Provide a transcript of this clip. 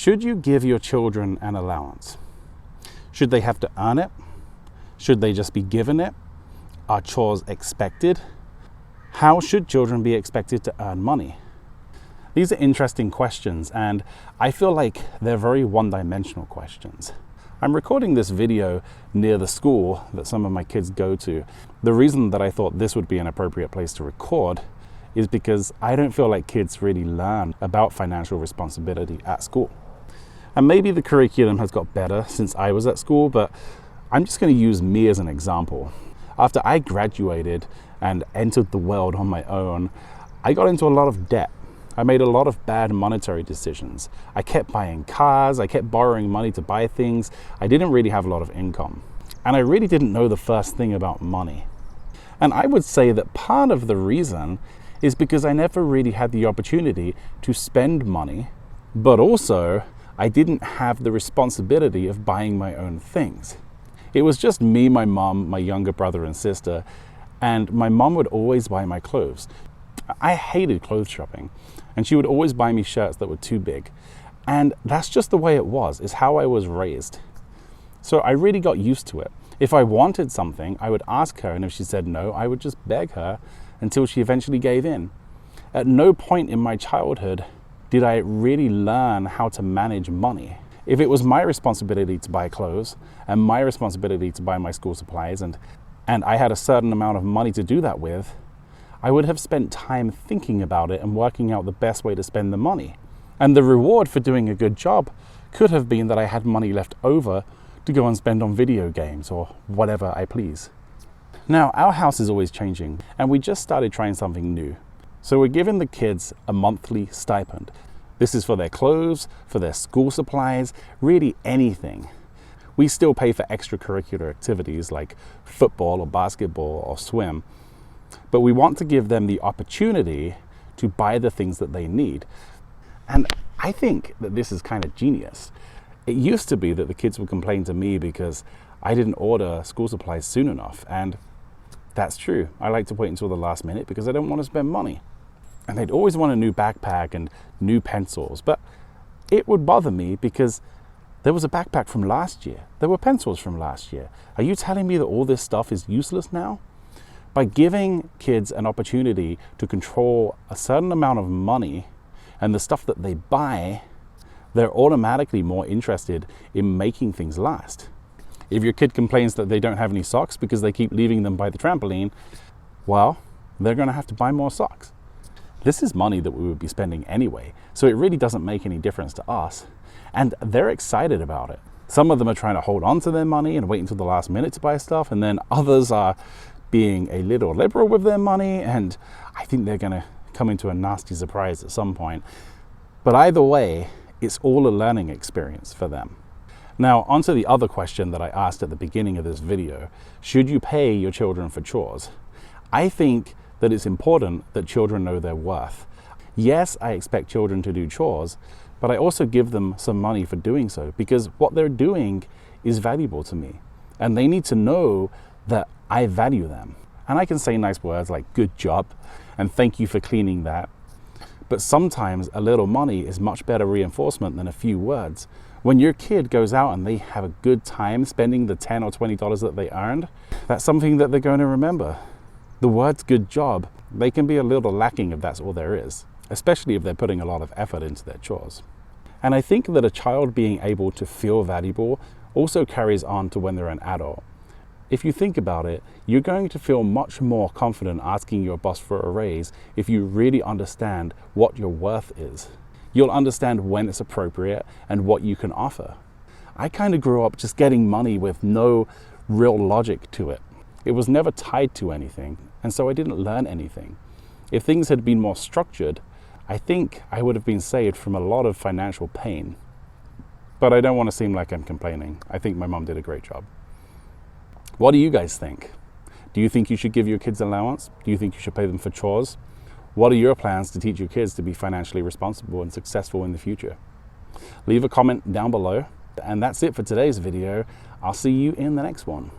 Should you give your children an allowance? Should they have to earn it? Should they just be given it? Are chores expected? How should children be expected to earn money? These are interesting questions, and I feel like they're very one-dimensional questions. I'm recording this video near the school that some of my kids go to. The reason that I thought this would be an appropriate place to record is because I don't feel like kids really learn about financial responsibility at school. And maybe the curriculum has got better since I was at school, but I'm just going to use me as an example. After I graduated and entered the world on my own, I got into a lot of debt. I made a lot of bad monetary decisions. I kept buying cars, I kept borrowing money to buy things. I didn't really have a lot of income. And I really didn't know the first thing about money. And I would say that part of the reason is because I never really had the opportunity to spend money, but also I didn't have the responsibility of buying my own things. It was just me, my mom, my younger brother and sister, and my mom would always buy my clothes. I hated clothes shopping, and she would always buy me shirts that were too big. And that's just the way it was, is how I was raised. So I really got used to it. If I wanted something, I would ask her, and if she said no, I would just beg her until she eventually gave in. At no point in my childhood did I really learn how to manage money. If it was my responsibility to buy clothes and my responsibility to buy my school supplies, and I had a certain amount of money to do that with, I would have spent time thinking about it and working out the best way to spend the money. And the reward for doing a good job could have been that I had money left over to go and spend on video games or whatever I please. Now, our house is always changing, and we just started trying something new. So we're giving the kids a monthly stipend. This is for their clothes, for their school supplies, really anything. We still pay for extracurricular activities like football or basketball or swim, but we want to give them the opportunity to buy the things that they need. And I think that this is kind of genius. It used to be that the kids would complain to me because I didn't order school supplies soon enough, and that's true. I like to wait until the last minute because I don't want to spend money. And they'd always want a new backpack and new pencils, but it would bother me because there was a backpack from last year. There were pencils from last year. Are you telling me that all this stuff is useless now? By giving kids an opportunity to control a certain amount of money and the stuff that they buy, they're automatically more interested in making things last. If your kid complains that they don't have any socks because they keep leaving them by the trampoline, well, they're going to have to buy more socks. This is money that we would be spending anyway, so it really doesn't make any difference to us. And they're excited about it. Some of them are trying to hold on to their money and wait until the last minute to buy stuff, and then others are being a little liberal with their money, and I think they're going to come into a nasty surprise at some point. But either way, it's all a learning experience for them. Now, onto the other question that I asked at the beginning of this video. Should you pay your children for chores? I think that it's important that children know their worth. Yes, I expect children to do chores, but I also give them some money for doing so because what they're doing is valuable to me. And they need to know that I value them. And I can say nice words like good job and thank you for cleaning that. But sometimes a little money is much better reinforcement than a few words. When your kid goes out and they have a good time spending the $10 or $20 that they earned, that's something that they're going to remember. The words good job, they can be a little lacking if that's all there is, especially if they're putting a lot of effort into their chores. And I think that a child being able to feel valuable also carries on to when they're an adult. If you think about it, you're going to feel much more confident asking your boss for a raise if you really understand what your worth is. You'll understand when it's appropriate and what you can offer. I kind of grew up just getting money with no real logic to it. It was never tied to anything, and so I didn't learn anything. If things had been more structured, I think I would have been saved from a lot of financial pain. But I don't want to seem like I'm complaining. I think my mom did a great job. What do you guys think? Do you think you should give your kids allowance? Do you think you should pay them for chores? What are your plans to teach your kids to be financially responsible and successful in the future? Leave a comment down below. And that's it for today's video. I'll see you in the next one.